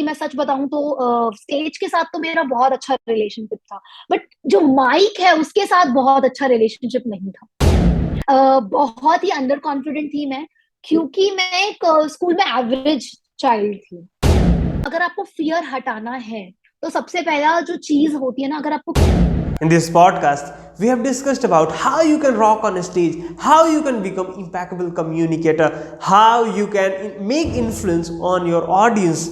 मैं सच बताऊं तो स्टेज के साथ तो मेरा बहुत अच्छा रिलेशनशिप था, बट जो माइक है उसके साथ बहुत अच्छा रिलेशनशिप नहीं था। बहुत ही अंडर कॉन्फिडेंट थी मैं, क्योंकि मैं एक स्कूल में एवरेज चाइल्ड थी। अगर आपको फियर हटाना है तो सबसे पहला जो चीज होती है ना, अगर आपको In this podcast, we have discussed about how you can rock on a stage, how you can become impeccable communicator, how you can make influence on your audience.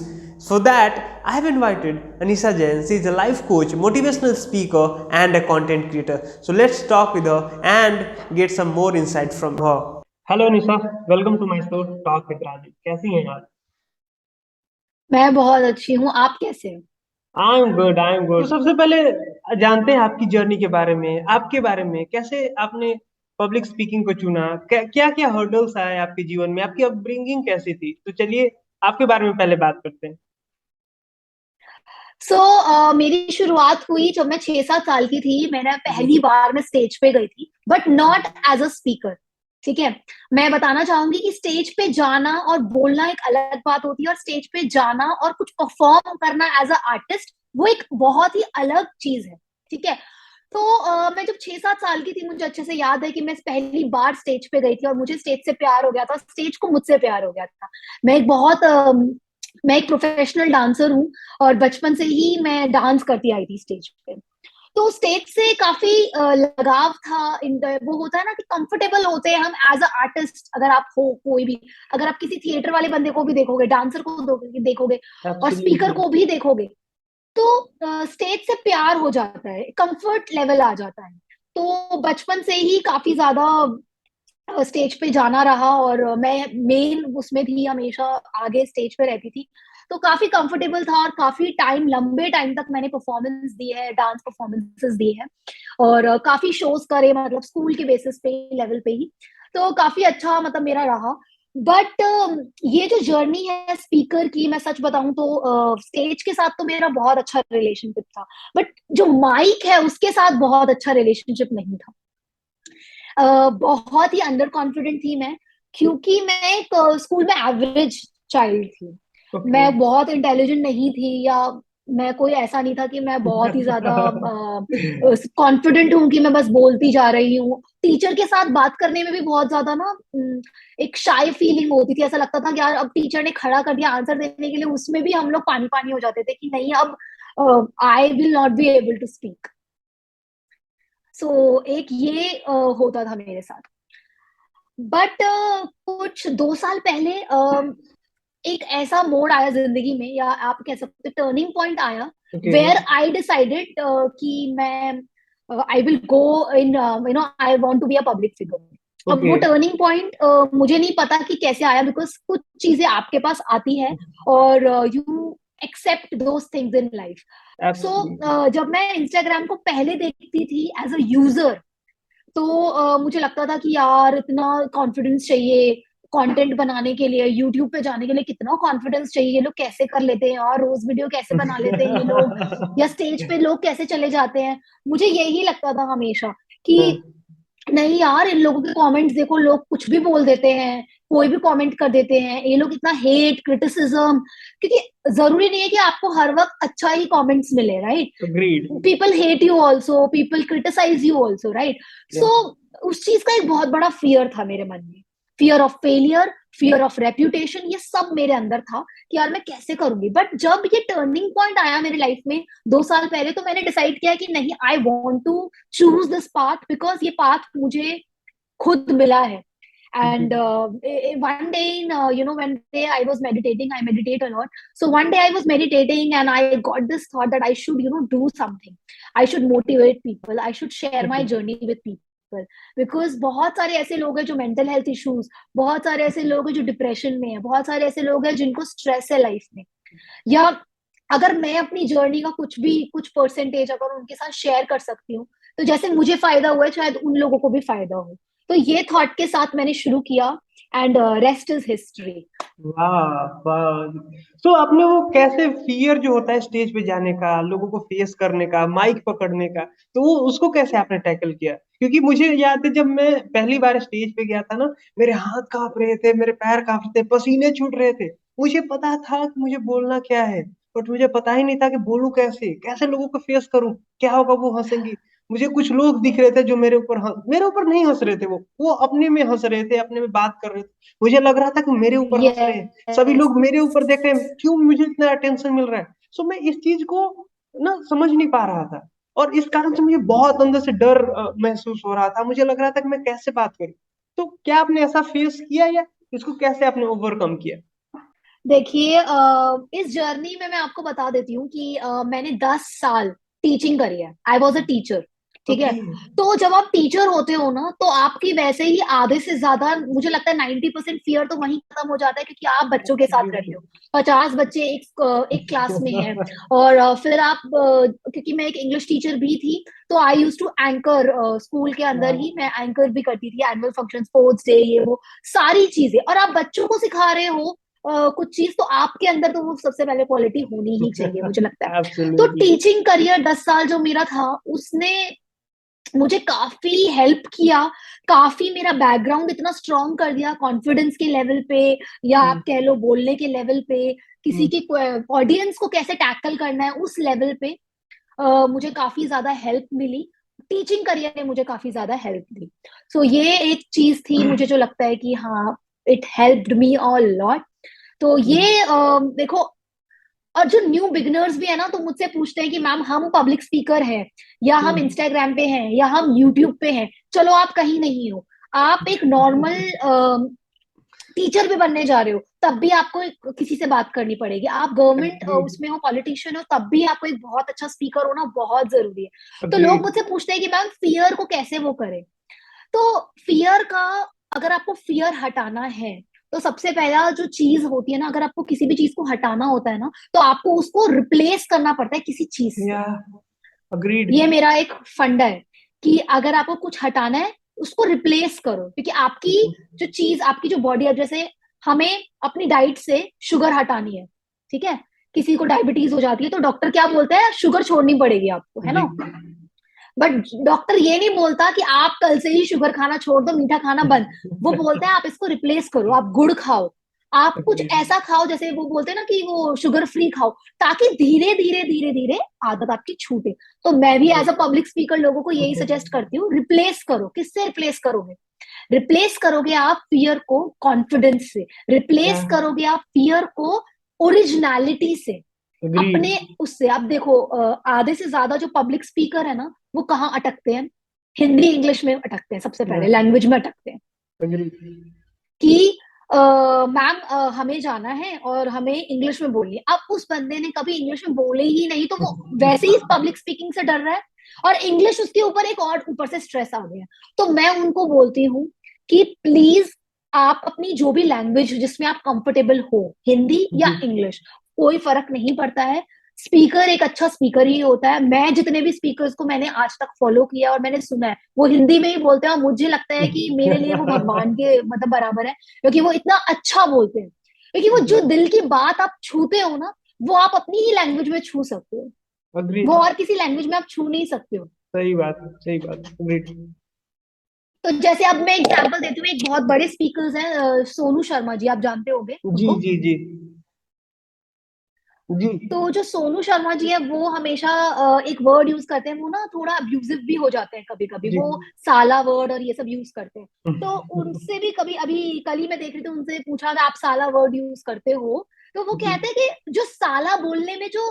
For that, I have invited Anisa Jain. She is a life coach, motivational speaker, and a content creator. So let's talk with her and get some more insight from her. Hello Anisa, welcome to my show Talk with Rajiv. कैसी हैं आप? मैं बहुत अच्छी हूँ, आप कैसे हैं? I am good. तो सबसे पहले जानते हैं आपकी जर्नी के बारे में, आपके बारे में, कैसे आपने पब्लिक स्पीकिंग को चुना, क्या क्या हर्डल्स आए आपके जीवन में, आपकी अपब्रिंगिंग कैसी थी? तो चलिए आपके बारे में पहले बात करते हैं। मेरी शुरुआत हुई जब मैं 6-7 साल की थी। मैंने पहली बार मैं स्टेज पे गई थी, but not as a speaker. ठीक है, मैं बताना चाहूंगी कि स्टेज पे जाना और बोलना एक अलग बात होती है, और स्टेज पे जाना और कुछ परफॉर्म करना एज अ आर्टिस्ट वो एक बहुत ही अलग चीज है। ठीक है, तो मैं जब 6-7 साल की थी, मुझे अच्छे से याद है कि मैं पहली बार स्टेज पे गई थी और मुझे स्टेज से प्यार हो गया था, स्टेज को मुझसे प्यार हो गया था। मैं एक बहुत मैं एक प्रोफेशनल डांसर हूँ, और बचपन से ही मैं डांस करती आई थी स्टेज पे। तो स्टेज से काफी लगाव था। वो होता है ना कि कंफर्टेबल होते हैं हम एज अ आर्टिस्ट। अगर आप हो कोई भी, अगर आप किसी थिएटर वाले बंदे को भी देखोगे, डांसर को देखोगे और स्पीकर एब्सोल्युटली। को भी देखोगे, तो स्टेज से प्यार हो जाता है, कंफर्ट लेवल आ जाता है। तो बचपन से ही काफी ज्यादा स्टेज पे जाना रहा, और मैं मेन उसमें थी, हमेशा आगे स्टेज पे रहती थी। तो काफी कंफर्टेबल था, और काफी टाइम, लंबे टाइम तक मैंने परफॉर्मेंस दी है, डांस परफॉर्मेंसेस दी है, और काफी शोज करे, मतलब स्कूल के बेसिस पे, लेवल पे ही। तो काफी अच्छा मतलब मेरा रहा। बट ये जो जर्नी है स्पीकर की, मैं सच बताऊं तो स्टेज के साथ तो मेरा बहुत अच्छा रिलेशनशिप था, बट जो माइक है उसके साथ बहुत अच्छा रिलेशनशिप नहीं था। बहुत ही अंडर कॉन्फिडेंट थी मैं, क्योंकि मैं एक स्कूल में एवरेज चाइल्ड थी। ओके। मैं बहुत इंटेलिजेंट नहीं थी, या मैं कोई ऐसा नहीं था कि मैं बहुत ही ज्यादा कॉन्फिडेंट हूँ कि मैं बस बोलती जा रही हूँ। टीचर के साथ बात करने में भी बहुत ज्यादा ना एक शाई फीलिंग होती थी। ऐसा लगता था कि यार अब टीचर ने खड़ा कर दिया आंसर देने के लिए, उसमें भी हम लोग पानी पानी हो जाते थे कि नहीं, अब I will not be able to speak. So एक ये होता था मेरे साथ। बट कुछ 2 साल पहले एक ऐसा मोड़ आया जिंदगी में, या आप कह सकते टर्निंग पॉइंट आया, ओके। वेयर आई डिसाइडेड कि मैं I will go in, I want to be a public figure. अब ओके। वो टर्निंग पॉइंट मुझे नहीं पता कि कैसे आया, बिकॉज कुछ चीजें आपके पास आती है और you accept those things in life. Absolutely. So जब मैं इंस्टाग्राम को पहले देखती थी एज अ यूजर, तो मुझे लगता था कि यार इतना कॉन्फिडेंस चाहिए कंटेंट बनाने के लिए, यूट्यूब पे जाने के लिए कितना कॉन्फिडेंस चाहिए, ये लोग कैसे कर लेते हैं, और रोज वीडियो कैसे बना लेते हैं ये लोग, या स्टेज पे लोग कैसे चले जाते हैं। मुझे यही लगता था हमेशा कि नहीं यार, इन लोगों के कमेंट्स देखो, लोग कुछ भी बोल देते हैं, कोई भी कमेंट कर देते हैं, ये लोग इतना हेट क्रिटिसिज्म। क्योंकि जरूरी नहीं है कि आपको हर वक्त अच्छा ही कमेंट्स मिले, right? Agreed. People hate you also, people criticise you also, right? Yeah. So उस चीज का एक बहुत बड़ा फियर था मेरे मन में। Fear of failure, fear of reputation, ये सब मेरे अंदर था कि यार मैं कैसे करूंगी। बट जब ये टर्निंग पॉइंट आया मेरी लाइफ में 2 साल पहले, तो मैंने डिसाइड किया कि नहीं, I want to choose this path, because ये पाथ मुझे खुद मिला है। And one day one day I was meditating. I meditate a lot. So one day I was meditating and I got this thought that I should do something. I should motivate people. I should share my journey with people. Because बहुत सारे ऐसे लोग हैं जो mental health issues, बहुत सारे ऐसे लोग हैं जो डिप्रेशन में है, बहुत सारे ऐसे लोग हैं जिनको स्ट्रेस है लाइफ में, या अगर मैं अपनी जर्नी का कुछ परसेंटेज अगर उनके साथ शेयर कर सकती हूँ, तो जैसे मुझे फायदा हुआ है, शायद उन लोगों को भी फायदा हो। तो ये थॉट के साथ मैंने शुरू किया, एंड रेस्ट इज हिस्ट्री। वाह वाह। तो आपने वो कैसे फियर जो होता है स्टेज पे जाने का, लोगों को फेस करने का, माइक पकड़ने का, तो वो उसको कैसे आपने टैकल किया? क्योंकि मुझे याद है जब मैं पहली बार स्टेज पे गया था ना, मेरे हाथ कांप रहे थे, मेरे पैर कांप रहे थे, पसीने छूट रहे थे। मुझे पता था कि मुझे बोलना क्या है, बट मुझे पता ही नहीं था कि बोलूं कैसे, कैसे लोगों को फेस करूं, क्या होगा, वो हंसेंगे। मुझे कुछ लोग दिख रहे थे जो मेरे ऊपर नहीं हंस रहे थे, वो अपने में हंस रहे थे, अपने में बात कर रहे थे। मुझे लग रहा था कि मेरे ऊपर हंस रहे हैं, सभी यस लोग मेरे ऊपर देख रहे हैं, क्यों मुझे इतना अटेंशन मिल रहा है। सो मैं इस चीज को ना समझ नहीं पा रहा था, और इस कारण से मुझे बहुत अंदर से डर महसूस हो रहा था। मुझे लग रहा था कि मैं कैसे बात करूं। तो क्या आपने ऐसा फेस किया, या इसको कैसे आपने ओवरकम किया? देखिए, इस जर्नी में मैं आपको बता देती हूँ कि मैंने 10 साल टीचिंग करी है। I was a teacher. ठीक है। ओके। तो जब आप टीचर होते हो ना, तो आपकी वैसे ही आधे से ज्यादा, मुझे लगता है 90% फियर तो वहीं खत्म हो जाता है, क्योंकि आप बच्चों के साथ रहते हो। 50 बच्चे एक क्लास में हैं। और फिर आप क्योंकि मैं एक इंग्लिश टीचर भी थी, तो आई यूज टू एंकर स्कूल के अंदर ही। मैं एंकर भी करती थी एनुअल फंक्शन, स्पोर्ट्स डे, ये वो सारी चीजें। और आप बच्चों को सिखा रहे हो कुछ चीज, तो आपके अंदर तो वो सबसे पहले क्वालिटी होनी ही चाहिए, मुझे लगता है। तो एब्सोल्युटली। टीचिंग करियर 10 साल जो मेरा था, उसने मुझे काफी हेल्प किया। काफी मेरा बैकग्राउंड इतना स्ट्रांग कर दिया, कॉन्फिडेंस के लेवल पे, या आप कह लो बोलने के लेवल पे, किसी के ऑडियंस को कैसे टैकल करना है उस लेवल पे। मुझे काफी ज्यादा हेल्प मिली। टीचिंग करियर ने मुझे काफी ज्यादा हेल्प दी। सो ये एक चीज थी, मुझे जो लगता है कि हाँ, it helped me a lot. तो ये देखो, और जो न्यू बिगनर्स भी है ना, तो मुझसे पूछते हैं कि मैम, हम पब्लिक स्पीकर हैं, या हम इंस्टाग्राम पे हैं, या हम यूट्यूब पे हैं। चलो, आप कहीं नहीं हो, आप एक नॉर्मल टीचर भी बनने जा रहे हो, तब भी आपको किसी से बात करनी पड़ेगी। आप गवर्नमेंट अग्रीड। उसमें हो, पॉलिटिशियन हो, तब भी आपको एक बहुत अच्छा स्पीकर होना बहुत जरूरी है। तो लोग अग्रीड। मुझसे पूछते हैं कि मैम, फियर को कैसे वो करें। तो फियर का, अगर आपको फियर हटाना है, तो सबसे पहला जो चीज होती है ना, अगर आपको किसी भी चीज को हटाना होता है ना, तो आपको उसको रिप्लेस करना पड़ता है किसी चीज से। या अग्रीड। ये मेरा एक फंडा है कि अगर आपको कुछ हटाना है, उसको रिप्लेस करो। क्योंकि आपकी जो चीज, आपकी जो बॉडी है, जैसे हमें अपनी डाइट से शुगर हटानी है, ठीक है। किसी को डायबिटीज हो जाती है, तो डॉक्टर क्या बोलता है, शुगर छोड़नी पड़ेगी आपको, है जी। ना। बट डॉक्टर ये नहीं बोलता कि आप कल से ही शुगर खाना छोड़ दो, मीठा खाना बंद। वो बोलता है आप इसको रिप्लेस करो, आप गुड़ खाओ, आप कुछ अग्रीड। ऐसा खाओ, जैसे वो बोलते हैं ना कि वो शुगर फ्री खाओ, ताकि धीरे धीरे धीरे धीरे आदत आपकी छूटे। तो मैं भी एज अ पब्लिक स्पीकर लोगों को यही सजेस्ट करती हूँ, रिप्लेस करो। किससे रिप्लेस करोगे? रिप्लेस करोगे आप फियर को कॉन्फिडेंस से, रिप्लेस करोगे आप फियर को ओरिजिनलिटी से, अग्रीड। अपने उससे। आप देखो, आधे से ज्यादा जो पब्लिक स्पीकर है ना, वो कहाँ अटकते हैं? हिंदी इंग्लिश में अटकते हैं, सबसे पहले लैंग्वेज में अटकते हैं। अग्रीड। कि मैम, हमें जाना है और हमें इंग्लिश में बोलनी है। अब उस बंदे ने कभी इंग्लिश में बोले ही नहीं, तो वो वैसे ही पब्लिक स्पीकिंग से डर रहा है, और इंग्लिश उसके ऊपर एक और ऊपर से स्ट्रेस आ गया। तो मैं उनको बोलती हूँ कि प्लीज, आप अपनी जो भी लैंग्वेज जिसमें आप कंफर्टेबल हो, हिंदी या जी। इंग्लिश, कोई फर्क नहीं पड़ता है। स्पीकर एक अच्छा स्पीकर ही होता है। मैं जितने भी स्पीकर्स को मैंने आज तक फॉलो किया और मैंने सुना है, वो हिंदी में ही बोलते हैं, और मुझे लगता है कि मेरे लिए वो भगवान के मतलब बराबर है, क्योंकि वो इतना अच्छा बोलते हैं। क्योंकि वो जो दिल की बात आप छूते हो ना, वो आप अपनी ही लैंग्वेज में छू सकते हो, वो अग्रीड। और किसी लैंग्वेज में आप छू नहीं सकते हो। सही बात, सही बात। अग्रीड। तो जैसे अब मैं एग्जांपल देती हूँ, एक बहुत बड़े स्पीकर्स हैं, सोनू शर्मा जी, आप जानते होंगे जी उनको। जी जी जी। तो जो सोनू शर्मा जी है, वो हमेशा एक वर्ड यूज करते हैं, वो ना थोड़ा अब्यूजिव भी हो जाते हैं कभी कभी, जी। वो साला वर्ड और ये सब यूज करते हैं। तो उनसे भी कभी, अभी कल ही मैं देख रही थी, उनसे पूछा था आप साला वर्ड यूज करते हो? तो वो जी। कहते हैं कि जो साला बोलने में जो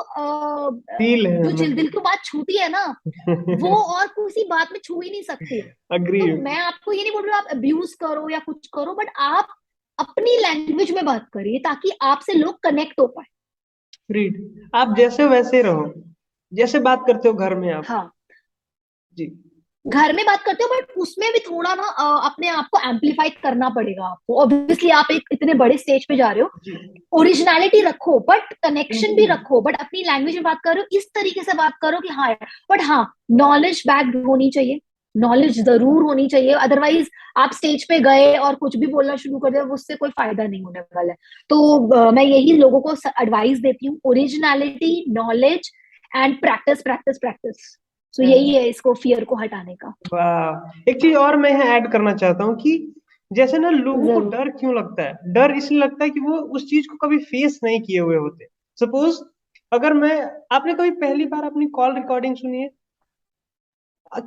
फील है जो हमें। दिल की बात छूती है ना, वो और किसी बात में छू ही नहीं सकती। तो अग्रीड। मैं आपको ये नहीं बोल रही हूँ आप अब्यूज करो या कुछ करो, बट आप अपनी लैंग्वेज में बात करिए, ताकि आपसे लोग कनेक्ट हो पाए। अग्रीड। आप जैसे हो वैसे रहो, जैसे बात करते हो घर में आप। हाँ, जी। घर में बात करते हो, बट उसमें भी थोड़ा ना अपने आप को एम्पलीफाई करना पड़ेगा आपको। ऑब्वियसली आप एक इतने बड़े स्टेज पे जा रहे हो, जी। ओरिजिनलिटी रखो, बट कनेक्शन भी सिंपली। रखो, बट अपनी लैंग्वेज में बात करो, इस तरीके से बात करो कि हाँ यार। बट हाँ, नॉलेज बैक्ड होनी चाहिए, नॉलेज जरूर होनी चाहिए। अदरवाइज आप स्टेज पे गए और कुछ भी बोलना शुरू कर दिया, उससे कोई फायदा नहीं होने वाला है। तो मैं यही लोगों को एडवाइस देती हूँ, originality, knowledge and practice, practice, practice. तो यही है इसको, फियर को हटाने का। वाह, एक चीज और मैं यहाँ ऐड करना चाहता हूँ कि जैसे ना लोगों को जरूर। डर क्यों लगता है? डर इसलिए लगता है कि वो उस चीज को कभी फेस नहीं किए हुए होते। सपोज अगर मैं, आपने कभी पहली बार अपनी कॉल रिकॉर्डिंग सुनी है?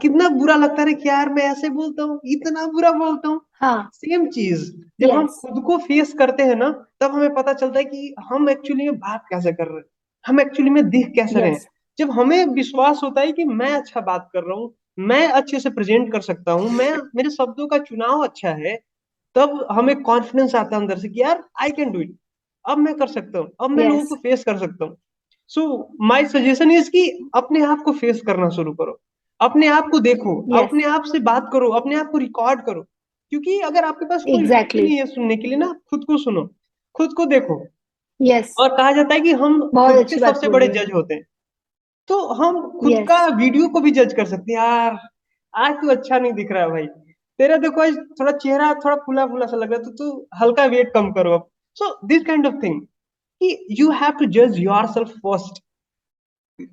कितना बुरा लगता है कि यार मैं ऐसे बोलता हूँ, इतना बुरा बोलता हूँ। हाँ। सेम चीज जब हम यस। खुद को फेस करते हैं ना, तब हमें पता चलता है कि हम एक्चुअली में बात कैसे कर रहे हैं, हम एक्चुअली में दिख कैसे रहे हैं। यस। जब हमें विश्वास होता है कि मैं अच्छा बात कर रहा हूँ, मैं अच्छे से प्रेजेंट कर सकता हूँ, मैं, मेरे शब्दों का चुनाव अच्छा है, तब हमें कॉन्फिडेंस आता है अंदर से कि यार आई कैन डू इट, अब मैं कर सकता हूँ, अब मैं लोगों यस। को फेस कर सकता हूँ। सो माय सजेशन इज कि अपने आप को फेस करना शुरू करो, अपने आप को देखो, यस। अपने आप से बात करो, अपने आप को रिकॉर्ड करो। क्योंकि अगर आपके पास कोई व्यक्ति एग्जैक्टली। नहीं है सुनने के लिए ना, खुद को सुनो, खुद को देखो। यस। और कहा जाता है कि हम बहुत खुद के अच्छी बात सबसे बड़े बोली है। जज होते हैं। तो हम खुद यस। का वीडियो को भी जज कर सकते हैं, यार आज तू अच्छा नहीं दिख रहा है भाई, तेरा देखो आज थोड़ा चेहरा थोड़ा फूला फूला सा लग रहा है, तो तू हल्का वेट कम करो अब। So this kind of thing कि यू हैव टू जज योर सेल्फ फर्स्ट।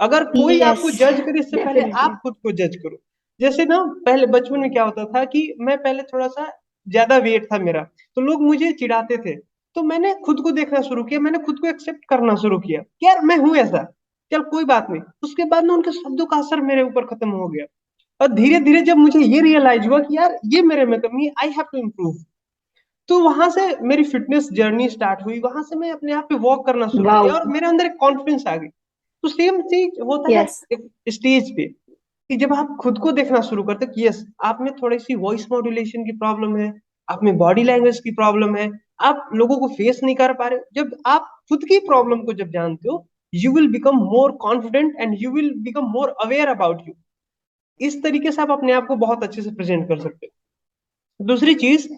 अगर कोई यस। आपको जज करे इससे पहले डेफिनेटली। आप खुद को जज करो। जैसे ना पहले बचपन में क्या होता था कि मैं पहले थोड़ा सा ज्यादा वेट था मेरा, तो लोग मुझे चिढ़ाते थे। तो मैंने खुद को देखना शुरू किया, मैंने खुद को एक्सेप्ट करना शुरू किया कि यार मैं हूं ऐसा, चल कोई बात नहीं। उसके बाद ना उनके शब्दों का असर मेरे ऊपर खत्म हो गया। और धीरे धीरे जब मुझे ये रियलाइज हुआ कि यार ये मेरे में कमी है, आई हैव टू इम्प्रूव, तो वहां से मेरी फिटनेस जर्नी स्टार्ट हुई, वहां से मैं अपने आप पे वर्क करना शुरू वाओ। किया और मेरे अंदर एक कॉन्फिडेंस आ गई। तो सेम चीज होता है यस। एक स्टेज पे, कि जब आप खुद को देखना शुरू करते हो कि यस आप में थोड़ी सी वॉइस मॉड्यूलेशन की प्रॉब्लम है, आप में बॉडी लैंग्वेज की प्रॉब्लम है, आप लोगों को फेस नहीं कर पा रहे हो, जब आप खुद की प्रॉब्लम को जब जानते हो, you will become more confident and you will become more aware about you. इस तरीके से आप अपने आप को बहुत अच्छे से प्रेजेंट कर सकते हो। दूसरी चीज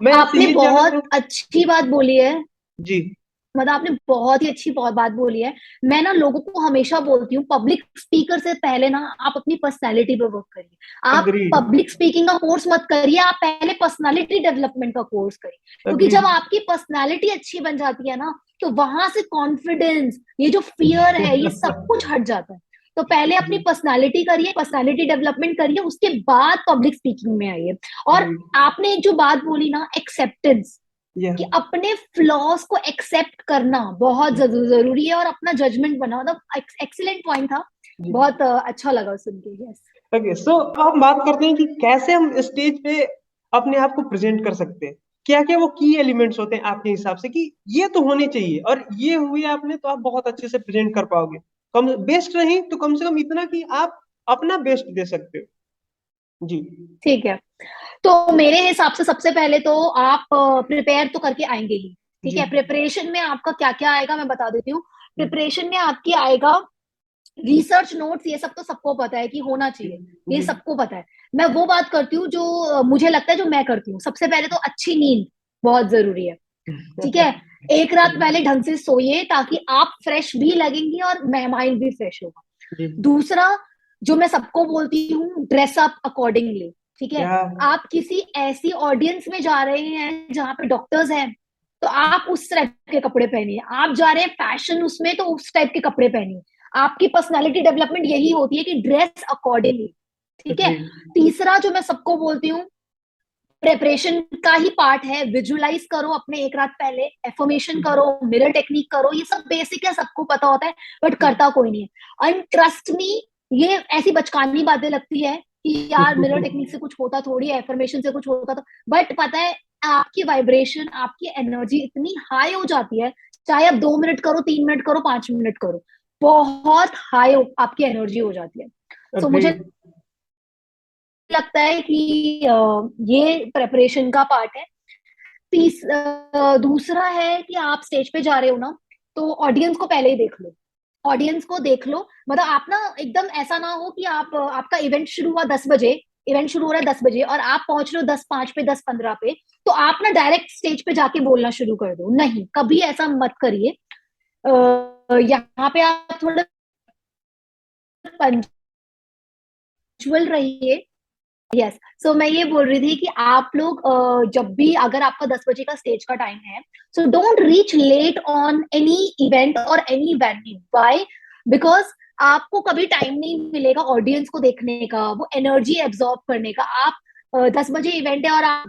मैं आपसे आपने ये जानना बहुत चाहूँ। अच्छी बात बोली है। जी। मतलब आपने बहुत ही अच्छी बहुत बात बोली है। मैं ना लोगों को हमेशा बोलती हूँ, पब्लिक स्पीकर से पहले ना आप अपनी पर्सनालिटी पे वर्क करिए। आप अग्रीड। पब्लिक स्पीकिंग का कोर्स मत करिए, आप पहले पर्सनालिटी डेवलपमेंट का कोर्स करिए। क्योंकि जब अग्रीड। आपकी पर्सनालिटी अच्छी बन जाती है ना, तो वहां से कॉन्फिडेंस, ये जो फियर है, ये सब कुछ हट जाता है। तो पहले अपनी जी। पर्सनालिटी करिए, पर्सनालिटी डेवलपमेंट करिए, उसके बाद पब्लिक स्पीकिंग में आइए। और जी। आपने एक जो बात बोली ना, एक्सेप्टेंस, या। कि अपने फ्लॉज को एक्सेप्ट करना बहुत जरूरी है, और अपना जजमेंट बना, मतलब एक्सीलेंट पॉइंट था। जी। बहुत अच्छा लगा सुन के। यस। ओके, सो अब हम बात करते हैं कि कैसे हम स्टेज पे अपने आप को प्रेजेंट कर सकते हैं। क्या क्या वो की एलिमेंट्स होते हैं आपके हिसाब से कि ये तो होने चाहिए, और ये हुए आपने तो आप बहुत अच्छे से प्रेजेंट कर पाओगे। कम बेस्ट नहीं तो कम से कम इतना कि आप अपना बेस्ट दे सकते हो। जी। ठीक है। तो मेरे हिसाब से सबसे पहले तो आप प्रिपेयर तो करके आएंगे ही। ठीक जी। है, प्रिपरेशन में आपका क्या क्या आएगा मैं बता देती हूँ। प्रिपरेशन में आपकी आएगा रिसर्च नोट्स, ये सब तो सबको पता है कि होना जी। चाहिए, ये जी। सबको पता है। मैं वो बात करती हूँ जो मुझे लगता है, जो मैं करती हूँ। सबसे पहले तो अच्छी नींद बहुत जरूरी है। ठीक है, एक रात पहले ढंग से सोइए, ताकि आप फ्रेश भी लगेंगे और माइंड भी फ्रेश होगा। जी। दूसरा, जो मैं सबको बोलती हूँ, ड्रेस अप अकॉर्डिंगली। ठीक है, या। आप किसी ऐसी ऑडियंस में जा रहे हैं जहां पे डॉक्टर्स हैं, तो आप उस टाइप के कपड़े पहनिए। आप जा रहे हैं फैशन उसमें, तो उस टाइप के कपड़े पहनिए। आपकी पर्सनालिटी डेवलपमेंट यही होती है कि ड्रेस अकॉर्डिंगली। ठीक है। अग्रीड। तीसरा जो मैं सबको बोलती हूँ, प्रेपरेशन का ही पार्ट है, विजुअलाइज करो अपने एक रात पहले, एफर्मेशन करो, मिरर टेक्निक करो। ये सब बेसिक है, सबको पता होता है, बट करता कोई नहीं है। एंड ट्रस्ट मी, ये ऐसी बचकानी बातें लगती है कि यार मिरर टेक्निक से कुछ होता थोड़ी है, एफर्मेशन से कुछ होता, तो बट पता है, आपकी वाइब्रेशन, आपकी एनर्जी इतनी हाई हो जाती है, चाहे आप 2 मिनट करो, 3 मिनट करो, 5 मिनट करो, बहुत हाई आपकी एनर्जी हो जाती है। सो मुझे अग्रीड। लगता है कि ये प्रेपरेशन का पार्ट है। दूसरा है कि आप स्टेज पे जा रहे हो ना, तो ऑडियंस को पहले ही देख लो। ऑडियंस को देख लो, मतलब आप ना एकदम ऐसा ना हो कि आप, आपका इवेंट शुरू हुआ 10 बजे, इवेंट शुरू हो रहा है 10 बजे, और आप पहुंच रहे हो 10:05 पे, 10:15 पे, तो आप ना डायरेक्ट स्टेज पे जाके बोलना शुरू कर दो। नहीं, कभी ऐसा मत करिए। यहाँ पे आप थोड़ा पंचुअल रहिए। यस। सो मैं ये बोल रही थी कि आप लोग जब भी, अगर आपका 10 बजे का स्टेज का टाइम है, so don't reach late on any event और एनी वेन्यू। वाई? बिकॉज आपको कभी टाइम नहीं मिलेगा ऑडियंस को देखने का, वो एनर्जी एब्जॉर्ब करने का। आप 10 बजे इवेंट है और आप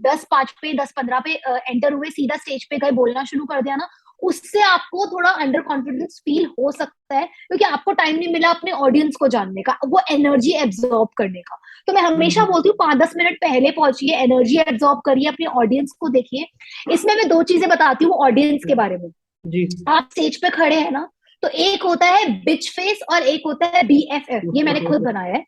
10:05 पे, 10:15 पे एंटर हुए, सीधा स्टेज पे गए, बोलना शुरू कर दिया ना, उससे आपको थोड़ा अंडर कॉन्फिडेंस फील हो सकता है, क्योंकि आपको टाइम नहीं मिला अपने ऑडियंस को जानने का, वो एनर्जी एब्जॉर्ब करने का। तो मैं हमेशा बोलती हूँ 5-10 मिनट पहले पहुंचिए, एनर्जी एब्जॉर्ब करिए, अपने ऑडियंस को देखिए। इसमें मैं 2 चीजें बताती हूँ ऑडियंस के बारे में। जी आप स्टेज पे खड़े हैं ना, तो एक होता है बिच फेस और एक होता है BFF, ये मैंने खुद बनाया है।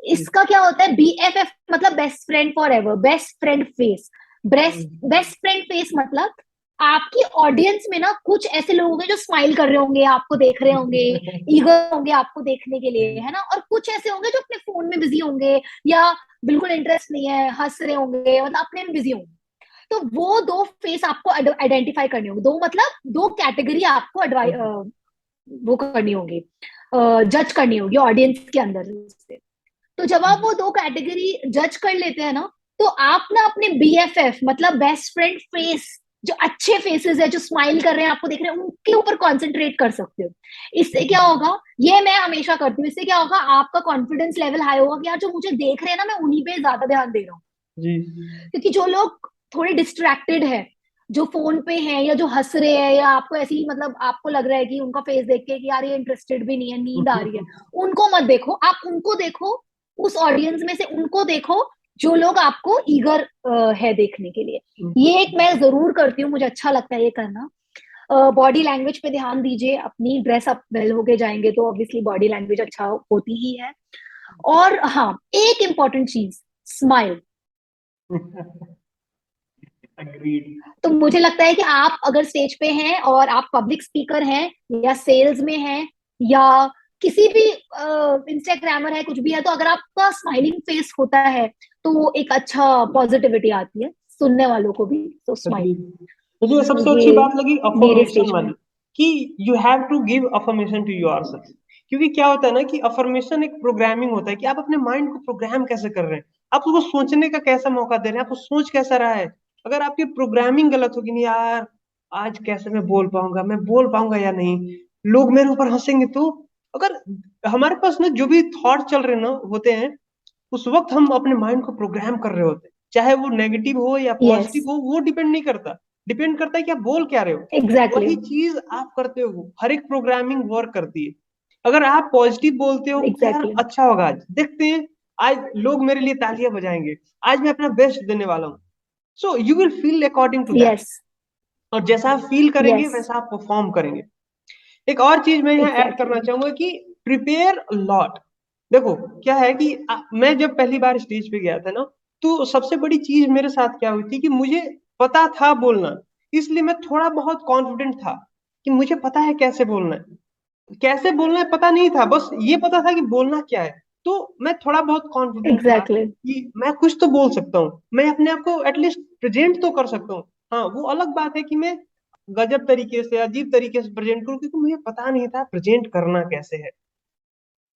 इसका क्या होता है, BFF मतलब best friend for ever, best friend face. Best friend face मतलब आपकी ऑडियंस में ना कुछ ऐसे लोग होंगे जो स्माइल कर रहे होंगे, आपको देख रहे होंगे, ईगर होंगे आपको देखने के लिए, है ना, और कुछ ऐसे होंगे जो अपने फोन में बिजी होंगे या बिल्कुल इंटरेस्ट नहीं है, हंस रहे होंगे, मतलब अपने में बिजी होंगे। तो वो 2 फेस आपको आइडेंटिफाई करने होंगे, दो मतलब 2 कैटेगरी आपको वो करनी होगी, जज करनी होगी ऑडियंस के अंदर से। तो जब आप वो 2 कैटेगरी जज कर लेते हैं ना, तो आप ना अपने BFF मतलब बेस्ट फ्रेंड फेस, जो अच्छे फेसेस है, जो स्माइल कर रहे हैं, आपको देख रहे हैं, उनके ऊपर कॉन्सेंट्रेट कर सकते हो। इससे क्या होगा, ये मैं हमेशा करती हूँ, इससे क्या होगा, आपका कॉन्फिडेंस लेवल हाई होगा कि यार जो मुझे देख रहे हैं ना, मैं उन्हीं पे ज्यादा ध्यान दे रहा हूँ। जी क्योंकि जो लोग थोड़े डिस्ट्रैक्टेड है, जो फोन पे हैं या जो हंस रहे हैं, या आपको ऐसी मतलब आपको लग रहा है कि उनका फेस देख के कि यार ये इंटरेस्टेड भी नहीं है, नींद आ रही है, उनको मत देखो, आप उनको देखो, उस ऑडियंस में से उनको देखो जो लोग आपको ईगर है देखने के लिए। ये एक मैं जरूर करती हूँ, मुझे अच्छा लगता है ये करना। बॉडी लैंग्वेज पे ध्यान दीजिए, अपनी ड्रेस अप वेल होके जाएंगे तो ऑब्वियसली बॉडी लैंग्वेज अच्छा होती ही है। और हाँ, एक इम्पॉर्टेंट चीज, स्माइल। अग्रीड। तो मुझे लगता है कि आप अगर स्टेज पे हैं और आप पब्लिक स्पीकर हैं या सेल्स में हैं या किसी भी इंस्टाग्रामर है, कुछ भी है, तो अगर आपका स्माइलिंग फेस होता है तो वो एक अच्छा पॉजिटिविटी आती है सुनने वालों को भी, तो स्माइल। मुझे तो सबसे अच्छी ये बात लगी मेरे अफर्मेशन स्टेज में। वाली, कि you have to give affirmation to yourself. क्योंकि क्या होता है ना कि अफर्मेशन एक प्रोग्रामिंग होता है, कि आप अपने माइंड को प्रोग्राम कैसे कर रहे हैं, आप उसको सोचने का कैसा मौका दे रहे हैं, आपको सोच कैसा रहा है। अगर आपकी प्रोग्रामिंग गलत होगी, नहीं यार आज कैसे मैं बोल पाऊंगा या नहीं, लोग मेरे ऊपर हंसेंगे, तो अगर हमारे पास ना जो भी थॉट चल रहे ना होते हैं, उस वक्त हम अपने माइंड को प्रोग्राम कर रहे होते हैं, चाहे वो नेगेटिव हो या यस, पॉजिटिव हो, वो डिपेंड नहीं करता। डिपेंड करता है कि आप बोल क्या रहे हो। एग्जैक्टली, वही चीज आप करते हो, हर एक प्रोग्रामिंग वर्क करती है। अगर आप पॉजिटिव बोलते हो कि यार एग्जैक्टली, अच्छा होगा, आज देखते हैं, आज लोग मेरे लिए तालियां बजाएंगे, आज मैं अपना बेस्ट देने वाला हूँ, so you will feel according to that. Yes, और जैसा आप फील करेंगे यस, वैसा आप परफॉर्म करेंगे। एक और चीज मैं यहाँ ऐड एग्जैक्टली, करना चाहूंगा कि प्रिपेयर लॉट। देखो क्या है कि मैं जब पहली बार स्टेज पे गया था ना, तो सबसे बड़ी चीज मेरे साथ क्या हुई थी कि मुझे पता था बोलना, इसलिए मैं थोड़ा बहुत कॉन्फिडेंट था कि मुझे पता है कैसे बोलना है। कैसे बोलना है पता नहीं था, बस ये पता था कि बोलना क्या है। तो मैं थोड़ा बहुत कॉन्फिडेंट था एग्जैक्टली, कि मैं कुछ तो बोल सकता हूँ, मैं अपने आप को एटलीस्ट प्रेजेंट तो कर सकता हूँ। हाँ, वो अलग बात है कि मैं गजब तरीके से, अजीब तरीके से प्रेजेंट करूँ, क्योंकि मुझे पता नहीं था प्रेजेंट करना कैसे है।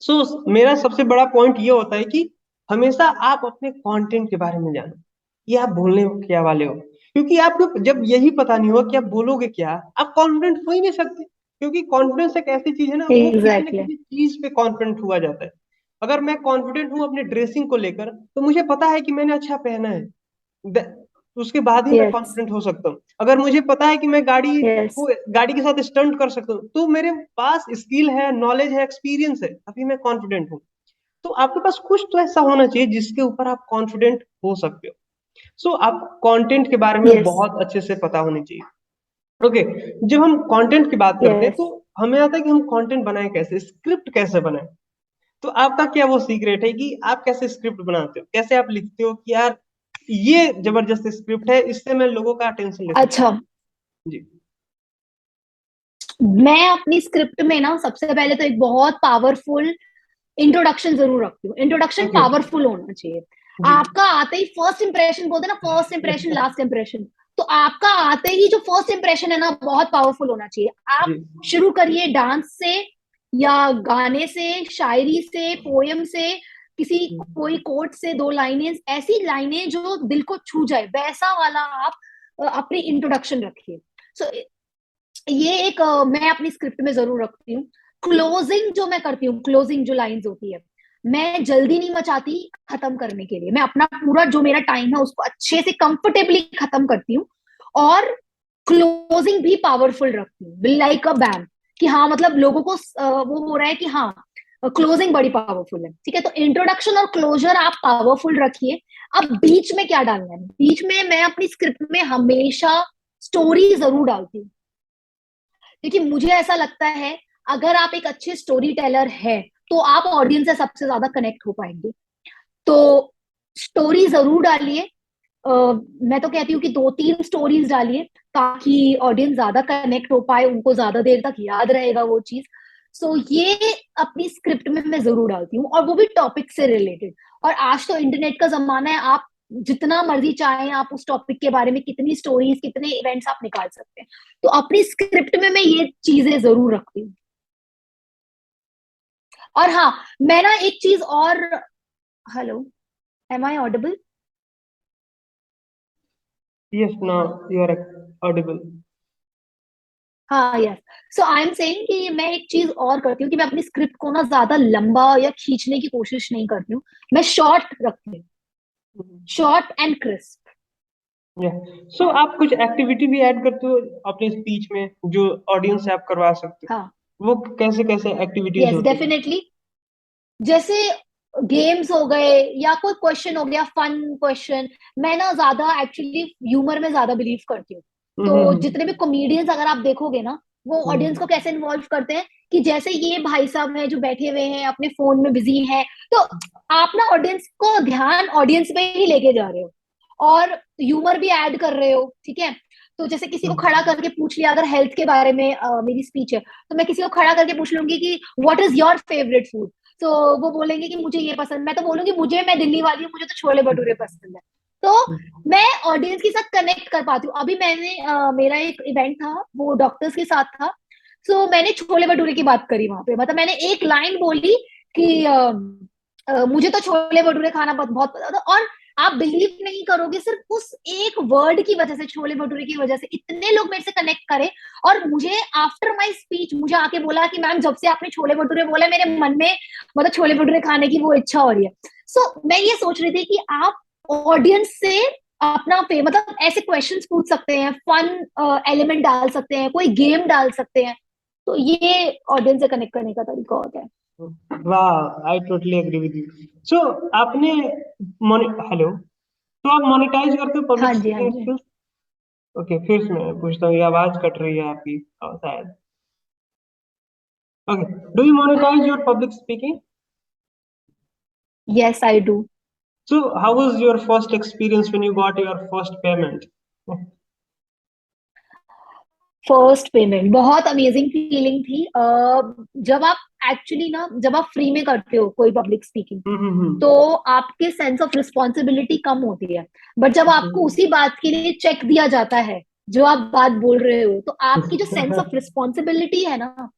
सो मेरा सबसे बड़ा पॉइंट ये होता है कि हमेशा आप अपने कंटेंट के बारे में जानो, कि आप बोलने क्या वाले हो। क्योंकि आपको जब यही पता नहीं होगा कि आप बोलोगे क्या, आप कॉन्फिडेंट हो ही नहीं सकते। क्योंकि कॉन्फिडेंस एक ऐसी चीज है ना, वो किसी न एग्जैक्टली, किसी चीज पे कॉन्फिडेंट हुआ जाता है। अगर मैं कॉन्फिडेंट हूँ अपने ड्रेसिंग को लेकर, तो मुझे पता है कि मैंने अच्छा पहना है, उसके बाद ही मैं यस, कॉन्फिडेंट हो सकता हूँ। अगर मुझे पता है कि मैं यस, गाड़ी के साथ स्टंट कर सकता हूँ, तो मेरे पास स्किल है, नॉलेज है, एक्सपीरियंस है, अभी मैं कॉन्फिडेंट हूँ। तो आपके पास कुछ तो ऐसा होना चाहिए जिसके ऊपर आप कॉन्फिडेंट हो सकते हो। सो आप कंटेंट के बारे में यस, बहुत अच्छे से पता होनी चाहिए। ओके, जब हम कंटेंट की बात करते हैं, यस। तो हमें आता है कि हम कंटेंट बनाए कैसे, स्क्रिप्ट कैसे बनाए। तो आपका क्या वो सीक्रेट है कि आप कैसे स्क्रिप्ट बनाते हो, कैसे आप लिखते हो कि यार ये जबरदस्त स्क्रिप्ट है, इससे मैं लोगों का अटेंशन ले सकता अच्छा, हूँ। जी मैं अपनी स्क्रिप्ट में ना सबसे पहले तो एक बहुत पावरफुल इंट्रोडक्शन जरूर रखती हूँ। Introduction okay. पावरफुल होना चाहिए। जी आपका आते ही फर्स्ट इंप्रेशन, बोलते हैं ना, फर्स्ट इंप्रेशन लास्ट इंप्रेशन, तो आपका आते ही जो फर्स्ट इंप्रेशन है ना, बहुत पावरफुल होना चाहिए। आप जी शुरू करिए डांस से या गाने से, शायरी से, पोयम से, किसी कोई कोट से 2 लाइनें, ऐसी लाइनें जो दिल को छू जाए, वैसा वाला आप अपनी इंट्रोडक्शन रखिए। सो ये एक मैं अपनी स्क्रिप्ट में जरूर रखती हूँ। क्लोजिंग जो मैं करती हूँ, क्लोजिंग जो लाइंस होती है, मैं जल्दी नहीं मचाती खत्म करने के लिए। मैं अपना पूरा जो मेरा टाइम है उसको अच्छे से कंफर्टेबली खत्म करती हूँ। और क्लोजिंग भी पावरफुल रखती हूँ, लाइक अ बैम, कि हाँ मतलब लोगों को वो हो रहा है कि हाँ क्लोजिंग बड़ी पावरफुल है, ठीक है। तो इंट्रोडक्शन और क्लोजर आप पावरफुल रखिए। अब बीच में क्या डालना है, बीच में मैं अपनी स्क्रिप्ट में हमेशा स्टोरी जरूर डालती हूँ, क्योंकि मुझे ऐसा लगता है अगर आप एक अच्छे स्टोरी टेलर है तो आप ऑडियंस से सबसे ज्यादा कनेक्ट हो पाएंगे। तो स्टोरी जरूर डालिए। मैं तो कहती हूँ कि 2-3 स्टोरीज डालिए, ताकि ऑडियंस ज्यादा कनेक्ट हो पाए, उनको ज्यादा देर तक याद रहेगा वो चीज। सो ये अपनी स्क्रिप्ट में मैं जरूर डालती हूँ, और वो भी टॉपिक से रिलेटेड। और आज तो इंटरनेट का जमाना है, आप जितना मर्जी चाहें आप उस टॉपिक के बारे में कितनी स्टोरीज कितने इवेंट्स आप निकाल सकते हैं। तो अपनी स्क्रिप्ट में मैं ये चीजें जरूर रखती हूँ। और हाँ, मैं ना एक चीज और, hello, am I audible? Yes, now you are audible. हाँ, yes. So I am saying कि मैं एक चीज और करती हूँ कि मैं अपनी स्क्रिप्ट को ना ज्यादा लंबा या खींचने की कोशिश नहीं करती हूँ। मैं शॉर्ट रखती हूँ, short and crisp. Yeah. So आप कुछ एक्टिविटी भी ऐड करते हो अपने स्पीच में जो ऑडियंस से आप करवा सकते हाँ, हो, वो कैसे कैसे एक्टिविटीज यस, होती है? डेफिनेटली। जैसे गेम्स हो गए, या कोई क्वेश्चन हो गया, फन क्वेश्चन। मैं ना ज्यादा एक्चुअली ह्यूमर में ज्यादा बिलीव करती हूँ। तो हम्म। जितने भी कॉमेडियंस अगर आप देखोगे ना, वो ऑडियंस को हम्म। कैसे इन्वॉल्व करते हैं, कि जैसे ये भाई साहब हैं जो बैठे हुए हैं अपने फोन में बिजी हैं, तो आप ना ऑडियंस को ध्यान ऑडियंस पे ही लेके जा रहे हो, और ह्यूमर भी ऐड कर रहे हो, ठीक है। तो जैसे किसी को खड़ा करके पूछ लिया, अगर हेल्थ के बारे में मेरी स्पीच है, तो मैं किसी को खड़ा करके पूछ लूंगी कि what is your favourite food. तो वो बोलेंगे कि मुझे ये पसंद, मैं तो बोलूंगी मैं दिल्ली वाली हूँ, मुझे तो छोले भटूरे पसंद है। तो मैं ऑडियंस के साथ कनेक्ट कर पाती हूँ। अभी मैंने मेरा एक इवेंट था, वो डॉक्टर्स के साथ था। सो मैंने छोले भटूरे की बात करी वहां पे, मतलब मैंने एक लाइन बोली कि मुझे तो छोले भटूरे खाना बहुत बहुत पसंद था। और आप बिलीव नहीं करोगे, सिर्फ उस एक वर्ड की वजह से, छोले भटूरे की वजह से इतने लोग मेरे से कनेक्ट करे। और मुझे आफ्टर माय स्पीच मुझे आके बोला कि मैम, जब से आपने छोले भटूरे बोला, मेरे मन में मतलब छोले भटूरे खाने की वो इच्छा हो रही है। सो मैं ये सोच रही थी कि आप ऑडियंस से अपना पे मतलब ऐसे क्वेश्चंस पूछ सकते हैं, फन एलिमेंट डाल सकते हैं, कोई गेम डाल सकते हैं। तो ये ऑडियंस से कनेक्ट करने का तरीका होता है। वाह, I totally agree with you. So आपने हेलो, तो आप मोनेटाइज करते हो हाँ पब्लिक जी, हाँ स्पीकिंग जी। स्किल्स? ओके, फिर से मैं पूछता हूँ, ये आवाज कट रही है आपकी शायद। Okay, do you monetise your public speaking? Yes, I do. So, how was your first experience when you got your first payment? First payment बहुत अमेजिंग फीलिंग थी। जब आप एक्चुअली ना, जब आप फ्री में करते हो कोई पब्लिक स्पीकिंग, तो Mm-hmm. आपके सेंस ऑफ रिस्पॉन्सिबिलिटी कम होती है। बट जब आपको उसी बात के लिए चेक दिया जाता है जो आप बात बोल रहे हो, तो आपकी जो सेंस ऑफ रिस्पॉन्सिबिलिटी है ना,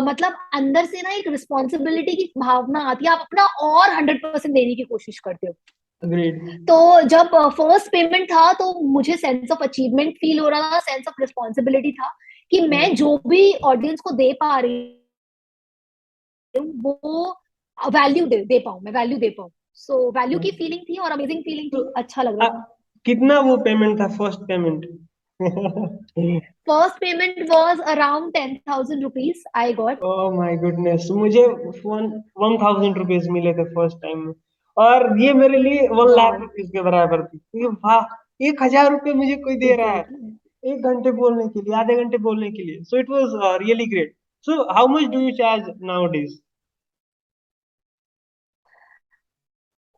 मतलब अंदर से ना एक रिस्पॉन्सिबिलिटी की भावना आती है, आप अपना और 100% देने की कोशिश करते हो। Agreed. तो जब फर्स्ट पेमेंट था, तो मुझे सेंस ऑफ अचीवमेंट फील हो रहा था, सेंस ऑफ रिस्पॉन्सिबिलिटी था, कि मैं जो भी ऑडियंस को दे पा रही हूँ वो वैल्यू दे पाऊँ, मैं वैल्यू दे पाऊँ। सो वैल्यू की फीलिंग थी और अमेजिंग फीलिंग तो थी, अच्छा लग रहा था। कितना वो पेमेंट था, first payment? First payment was around 10,000 rupees I got. Oh my goodness, मुझे 1,000 रुपीज मिले थे फर्स्ट टाइम में। और ये मेरे लिए 1 लाख वाओ, रुपीज के बराबर थी। ये वाह, 1,000 रुपये मुझे कोई दे रहा है एग्जैक्टली। 1 घंटे बोलने के लिए, आधे घंटे बोलने के लिए। So it was really great. So how much do you charge now days?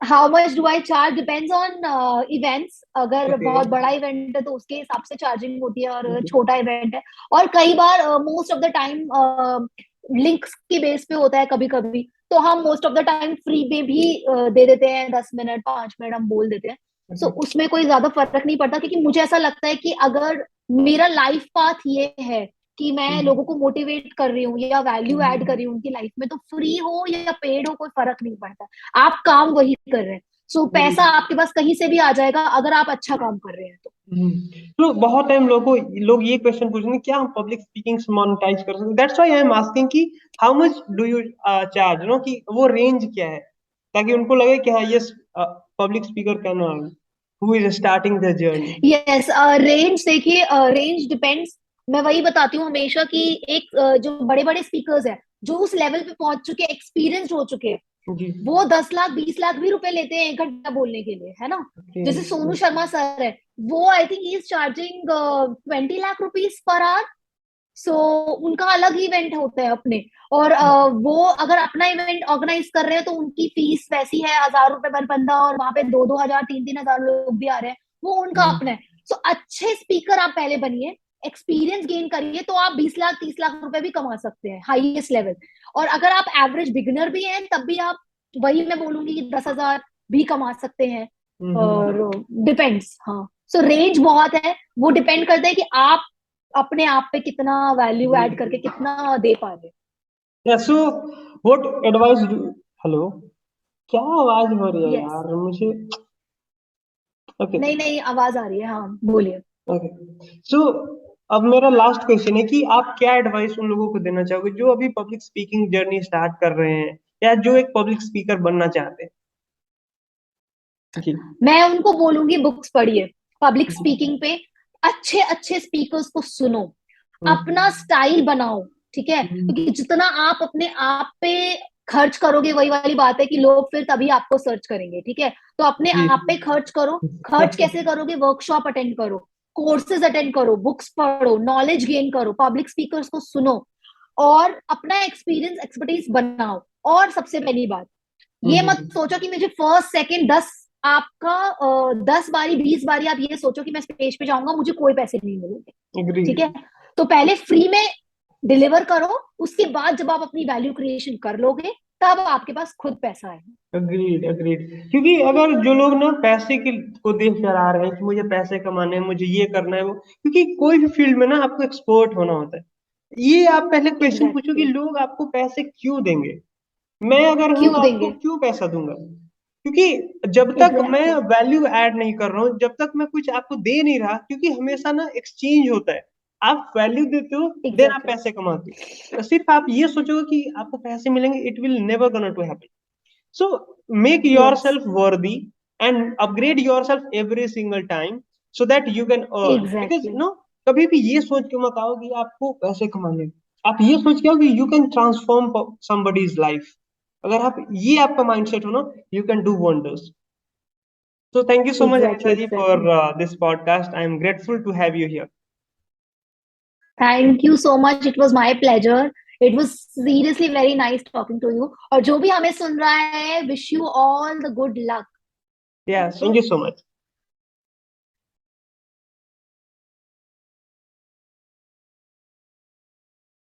How much do I charge depends on events. अगर ओके। बहुत बड़ा इवेंट है तो उसके हिसाब से चार्जिंग होती है, और छोटा इवेंट है, और कई बार most of the time links के बेस पे होता है कभी कभी, तो हम most of the time free में भी दे देते हैं, 10 मिनट 5 मिनट हम बोल देते हैं। सो उसमें कोई ज्यादा फर्क नहीं पड़ता, क्योंकि मुझे ऐसा लगता है कि अगर मेरा लाइफ पाथ ये है कि मैं लोगों को मोटिवेट कर रही हूँ या वैल्यू ऐड कर रही हूँ उनकी लाइफ में, तो फ्री हो या पेड हो कोई फर्क नहीं पड़ता। आप काम वही कर रहे हैं। सो पैसा आपके पास कहीं से भी आ जाएगा अगर आप अच्छा काम कर रहे हैं तो। तो बहुत टाइम लोग ये क्वेश्चन पूछेंगे, क्या हम पब्लिक स्पीकिंग से मोनेटाइज कर सकते हैं? That's why I am asking कि how much do you charge, कि वो रेंज क्या है, ताकि उनको लगे कि हाँ, yes, public speaker can earn. who is starting the journey? Yes, range देखिए, रेंज डिपेंड्स। मैं वही बताती हूँ हमेशा कि एक जो बड़े बड़े स्पीकर्स हैं, जो उस लेवल पे पहुंच चुके, एक्सपीरियंस्ड हो चुके, जी। वो 10 लाख 20 लाख भी रुपए लेते हैं 1 घंटा बोलने के लिए, है ना। Okay. जैसे सोनू शर्मा सर है, वो I think he is charging 20 lakh rupees per hour. So उनका अलग इवेंट होता है अपने। और वो अगर अपना इवेंट ऑर्गेनाइज कर रहे हैं तो उनकी फीस वैसी है, 1,000 रुपए पर बंदा, और वहां पे 2-2 हजार 3-3 हजार लोग भी आ रहे हैं, वो उनका अपना है। सो अच्छे स्पीकर आप पहले बनिए, एक्सपीरियंस गेन करिए, तो आप 20 लाख 30 लाख रुपए भी कमा सकते हैं हाईएस्ट लेवल। और अगर आप एवरेज बिगिनर भी हैं तब भी आप, वही मैं बोलूंगी कि 10 हजार भी कमा सकते हैं। और डिपेंड्स, हाँ। सो रेंज बहुत है, वो डिपेंड करता है कि आप अपने आप पे कितना वैल्यू ऐड करके कितना दे पा रहे हैं। Yeah, so what advice do? Hello, क्या आवाज हो रही है यस, यार मुझे? ओके, नहीं नहीं, आवाज आ रही है, हाँ बोलिए। ओके। सो अब मेरा लास्ट क्वेश्चन है कि आप क्या एडवाइस उन लोगों को देना चाहोगे जो अभी पब्लिक स्पीकिंग जर्नी स्टार्ट कर रहे हैं या जो एक पब्लिक स्पीकर बनना चाहते हैं? जी। मैं उनको बोलूंगी बुक्स पढ़िए, पब्लिक जी। स्पीकिंग पे अच्छे अच्छे स्पीकर्स को सुनो, हम्म, अपना स्टाइल बनाओ, ठीक है। हम्म, क्योंकि जितना आप अपने आप पे खर्च करोगे, वही वाली बात है कि लोग फिर तभी आपको सर्च करेंगे, ठीक है। तो अपने जी। आप पे खर्च करो। खर्च कैसे करोगे? वर्कशॉप अटेंड करो, कोर्सेज अटेंड करो, बुक्स पढ़ो, नॉलेज गेन करो, पब्लिक स्पीकर्स को सुनो, और अपना एक्सपीरियंस एक्सपर्टीज बनाओ। और सबसे पहली बात, ये मत सोचो कि मुझे फर्स्ट सेकंड 10, आपका 10 बारी 20 बारी आप ये सोचो कि मैं स्टेज पे जाऊंगा मुझे कोई पैसे नहीं मिलेंगे, ठीक एग्रीड, है। तो पहले फ्री में डिलीवर करो, उसके बाद जब आप अपनी वैल्यू क्रिएशन कर लोगे, तब आपके पास खुद पैसा आएगा। Agreed, agreed. क्योंकि अगर जो लोग ना पैसे के को देख कर आ रहे हैं कि मुझे पैसे कमाने हैं, मुझे ये करना है वो, क्योंकि कोई भी फील्ड में ना आपको एक्सपर्ट होना होता है। ये आप पहले क्वेश्चन पूछो कि एग्जैक्टली, लोग आपको पैसे क्यों देंगे? मैं अगर हूं क्यों आपको देंगे? क्यों पैसा दूंगा? क्योंकि जब तक मैं एग्जैक्टली, वैल्यू ऐड नहीं कर रहा हूँ, जब तक मैं कुछ आपको दे नहीं रहा, क्योंकि हमेशा ना एक्सचेंज होता है। आप वैल्यू देते हो, देन आप एग्जैक्टली, पैसे कमाते हो। सिर्फ आप ये सोचोगे कि आपको पैसे मिलेंगे, it will never gonna to happen. So make yes, yourself worthy and upgrade yourself every single time so that you can earn. Because exactly, no, कभी भी ये सोच के मत आओ कि आपको पैसे कमाने हैं। आप ये सोच के आओ कि you can transform somebody's life. अगर आप ये आपका mindset हो ना, you can do wonders. So thank you so much, exactly, Aisha ji, for exactly. this podcast. I am grateful to have you here. Thank you so much, it was my pleasure. It was seriously very nice talking to you. और जो भी हमें सुन रहा है, wish you all the good luck. Yeah, thank you so much.